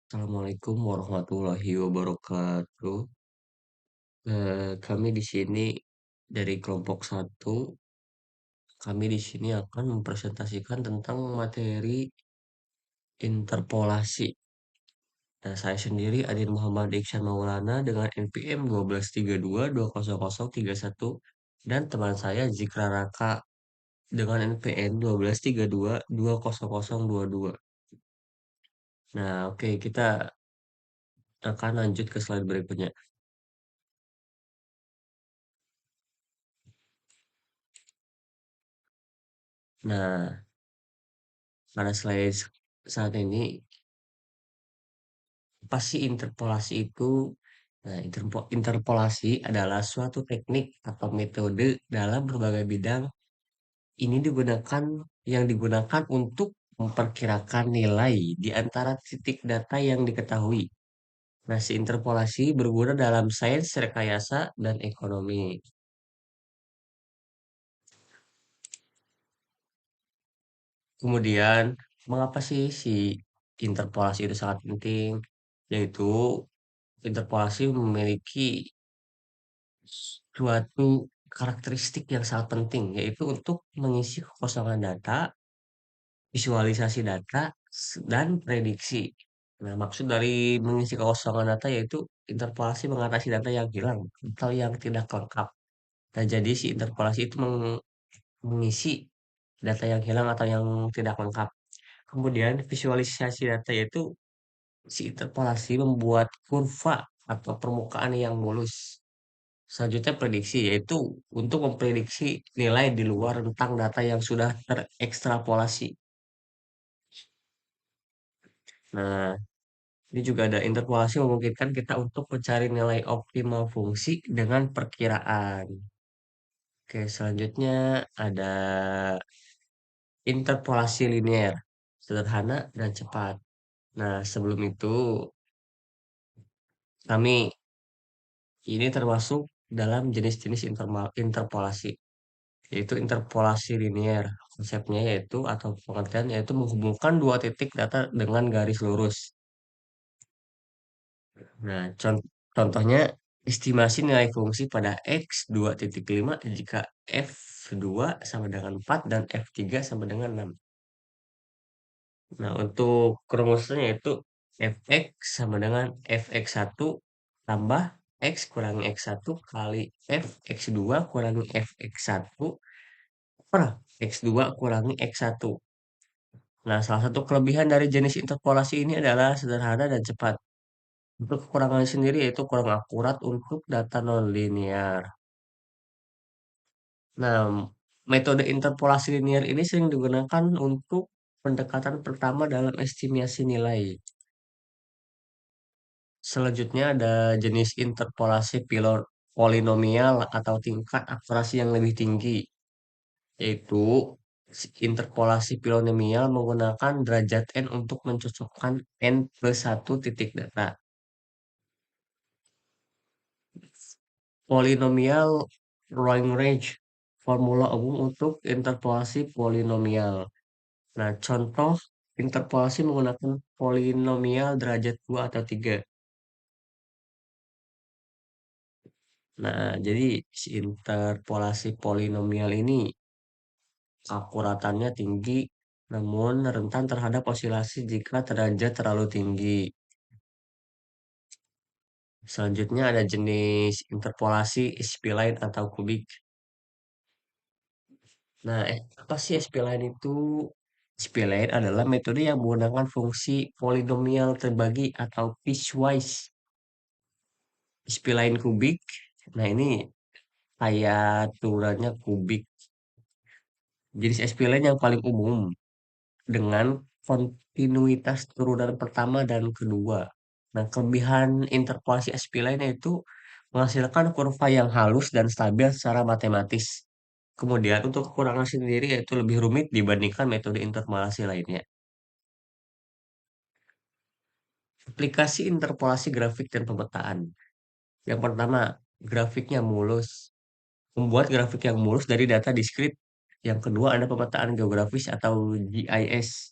Assalamualaikum warahmatullahi wabarakatuh. Kami di sini dari kelompok satu, kami di sini akan mempresentasikan tentang materi interpolasi. Nah, saya sendiri Adin Muhammad Iksan Maulana dengan NPM 1232200031 dan teman saya Zikra Raka dengan NPM 1232200022. Nah, oke, kita akan lanjut ke slide berikutnya. Nah, pada slide saat ini apa sih interpolasi itu? Nah, interpolasi adalah suatu teknik atau metode dalam berbagai bidang. Ini digunakan untuk memperkirakan nilai di antara titik data yang diketahui. Nah, si interpolasi berguna dalam sains rekayasa dan ekonomi. Kemudian, mengapa sih si interpolasi itu sangat penting? Yaitu interpolasi memiliki suatu karakteristik yang sangat penting, yaitu untuk mengisi kekosongan data, visualisasi data, dan prediksi. Nah, maksud dari mengisi kekosongan data yaitu interpolasi mengatasi data yang hilang atau yang tidak lengkap. Nah, jadi si interpolasi itu mengisi data yang hilang atau yang tidak lengkap. Kemudian visualisasi data yaitu si interpolasi membuat kurva atau permukaan yang mulus. Selanjutnya prediksi, yaitu untuk memprediksi nilai di luar rentang data yang sudah terekstrapolasi. Nah, ini juga ada interpolasi memungkinkan kita untuk mencari nilai optimal fungsi dengan perkiraan. Oke, selanjutnya ada interpolasi linear, sederhana dan cepat. Nah, sebelum itu kami ini termasuk dalam jenis-jenis interpolasi. Yaitu interpolasi linear. Konsepnya yaitu atau pengertian yaitu menghubungkan dua titik data dengan garis lurus. Nah, contohnya estimasi nilai fungsi pada X2,5 jika F2 sama dengan 4 dan F3 sama dengan 6. Nah, untuk rumusnya yaitu Fx sama dengan Fx1 tambah X kurangi X1 kali Fx2 kurangi Fx1 per X2 kurangi X1. Nah, salah satu kelebihan dari jenis interpolasi ini adalah sederhana dan cepat. Untuk kekurangannya sendiri yaitu kurang akurat untuk data nonlinear. Nah, metode interpolasi linear ini sering digunakan untuk pendekatan pertama dalam estimasi nilai. Selanjutnya ada jenis interpolasi polinomial atau tingkat akurasi yang lebih tinggi, yaitu interpolasi polinomial menggunakan derajat n untuk mencocokkan n plus 1 titik data. Polinomial Long range, formula umum untuk interpolasi polinomial. Nah, contoh interpolasi menggunakan polinomial derajat 2 atau 3. Nah, jadi si interpolasi polinomial ini akuratannya tinggi, namun rentan terhadap osilasi jika derajat terlalu tinggi. Selanjutnya ada jenis interpolasi spline atau kubik. Nah, apa sih spline itu? Spline adalah metode yang menggunakan fungsi polinomial terbagi atau piecewise. Spline kubik. Nah, ini kayak tururannya kubik. Jenis spline yang paling umum dengan kontinuitas turunan pertama dan kedua. Nah, kelebihan interpolasi spline itu menghasilkan kurva yang halus dan stabil secara matematis. Kemudian untuk kekurangan sendiri yaitu lebih rumit dibandingkan metode interpolasi lainnya. Aplikasi interpolasi grafik dan pemetaan. Yang pertama, grafiknya mulus. Membuat grafik yang mulus dari data diskrit. Yang kedua ada pemetaan geografis atau GIS.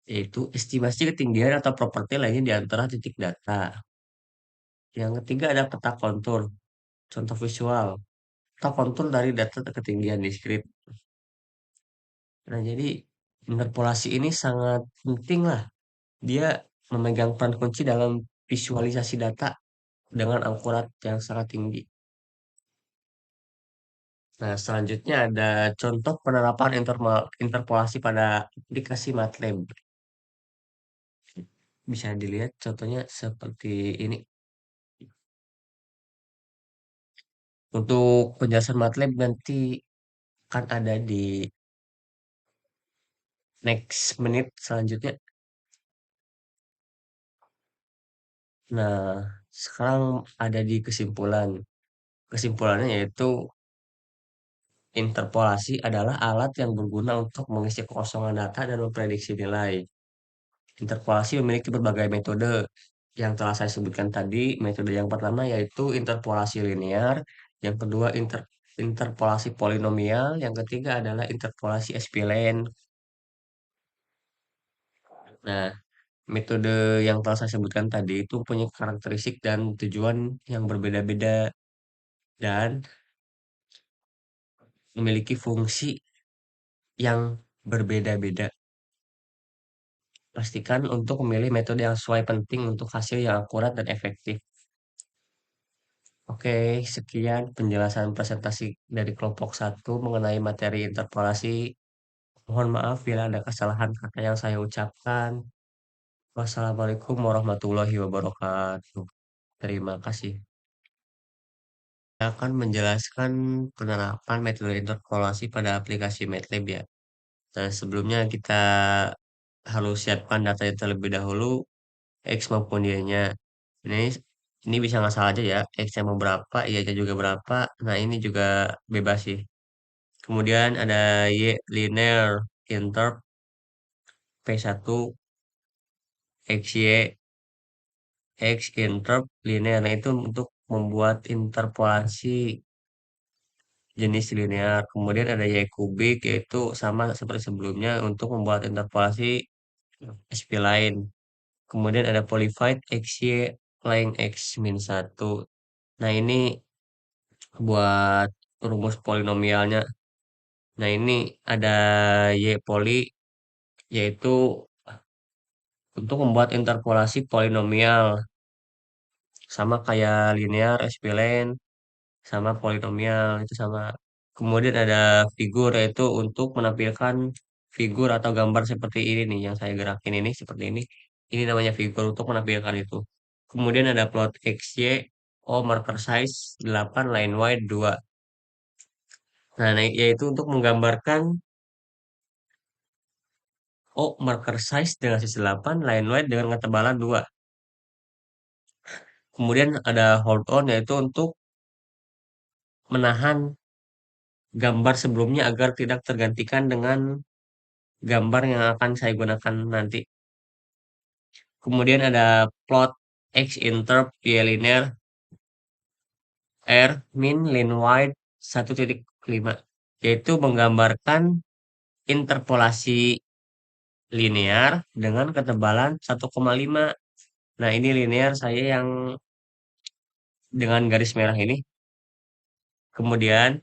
yaitu estimasi ketinggian atau properti lainnya di antara titik data. Yang ketiga ada peta kontur, contoh visual. Peta kontur dari data ketinggian diskrit. Nah, jadi interpolasi ini sangat penting lah. Dia memegang peran kunci dalam visualisasi data dengan akurat yang sangat tinggi. Nah, selanjutnya ada contoh penerapan interpolasi pada aplikasi MATLAB. Bisa dilihat contohnya seperti ini. Untuk penjelasan MATLAB nanti akan ada di next menit selanjutnya. Nah, sekarang ada di kesimpulan. Kesimpulannya yaitu interpolasi adalah alat yang berguna untuk mengisi kekosongan data dan memprediksi nilai. Interpolasi memiliki berbagai metode yang telah saya sebutkan tadi. Metode yang pertama yaitu interpolasi linear, yang kedua interpolasi polinomial, yang ketiga adalah interpolasi spline. Nah, metode yang telah saya sebutkan tadi itu punya karakteristik dan tujuan yang berbeda-beda dan memiliki fungsi yang berbeda-beda. Pastikan untuk memilih metode yang sesuai penting untuk hasil yang akurat dan efektif. Oke, sekian penjelasan presentasi dari kelompok satu mengenai materi interpolasi. Mohon maaf bila ada kesalahan kata yang saya ucapkan. Wassalamualaikum warahmatullahi wabarakatuh. Terima kasih. Saya akan menjelaskan penerapan metode interpolasi pada aplikasi MATLAB ya. Nah, sebelumnya kita harus siapkan datanya terlebih dahulu, X maupun Y-nya. Ini ini bisa ngasal aja ya, X-nya mau berapa, Y-nya juga berapa. Nah, ini juga bebas sih. Kemudian ada Y linear interp P1 XY X interp linear. Nah, itu untuk membuat interpolasi jenis linear. Kemudian ada Y kubik yaitu sama seperti sebelumnya untuk membuat interpolasi spline. Kemudian ada polyfied XY lain X min 1. Nah, ini buat rumus polinomialnya. Nah, ini ada Y poli yaitu untuk membuat interpolasi polinomial sama kayak linear, spline, sama polinomial itu sama. Kemudian ada figur yaitu untuk menampilkan figur atau gambar seperti ini nih yang saya gerakin ini seperti ini. Ini namanya figur untuk menampilkan itu. Kemudian ada plot XY, O marker size 8, line wide 2. Nah, yaitu untuk menggambarkan O marker size dengan sisi 8, line wide dengan ketebalan 2. Kemudian ada hold on yaitu untuk menahan gambar sebelumnya agar tidak tergantikan dengan gambar yang akan saya gunakan nanti. Kemudian ada plot X interp Y linear R min line wide 1,5 yaitu menggambarkan interpolasi linear dengan ketebalan 1,5. Nah, ini linear saya yang dengan garis merah ini. Kemudian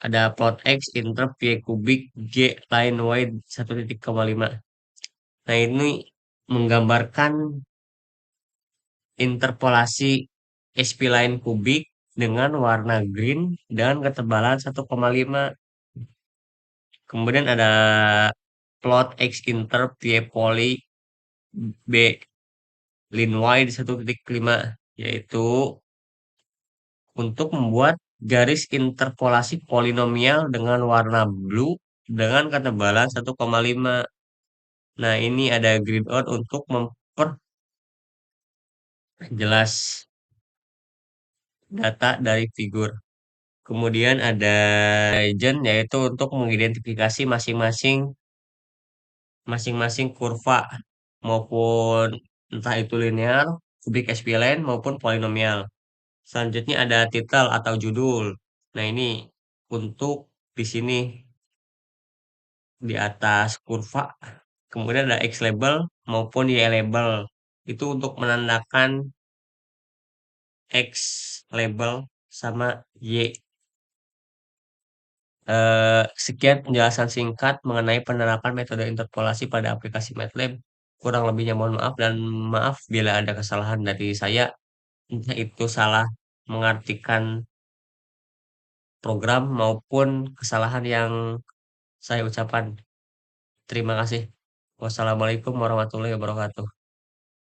ada plot X interp Y kubik G line wide 1,5. Nah, ini menggambarkan interpolasi spline kubik dengan warna green dan ketebalan 1,5. Kemudian ada plot X interp Y poly B line wide 1,5 yaitu untuk membuat garis interpolasi polinomial dengan warna blue dengan ketebalan 1,5. Nah, ini ada grid out untuk memperjelas data dari figur. Kemudian ada legend yaitu untuk mengidentifikasi masing-masing kurva maupun entah itu linear, kubik spline maupun polinomial. Selanjutnya ada title atau judul. Nah, ini untuk di sini di atas kurva kemudian ada X label maupun Y label. Itu untuk menandakan X label sama Y. Sekian penjelasan singkat mengenai penerapan metode interpolasi pada aplikasi MATLAB. Kurang lebihnya mohon maaf dan maaf bila ada kesalahan dari saya, entah itu salah mengartikan program maupun kesalahan yang saya ucapkan. Terima kasih. Wassalamualaikum warahmatullahi wabarakatuh.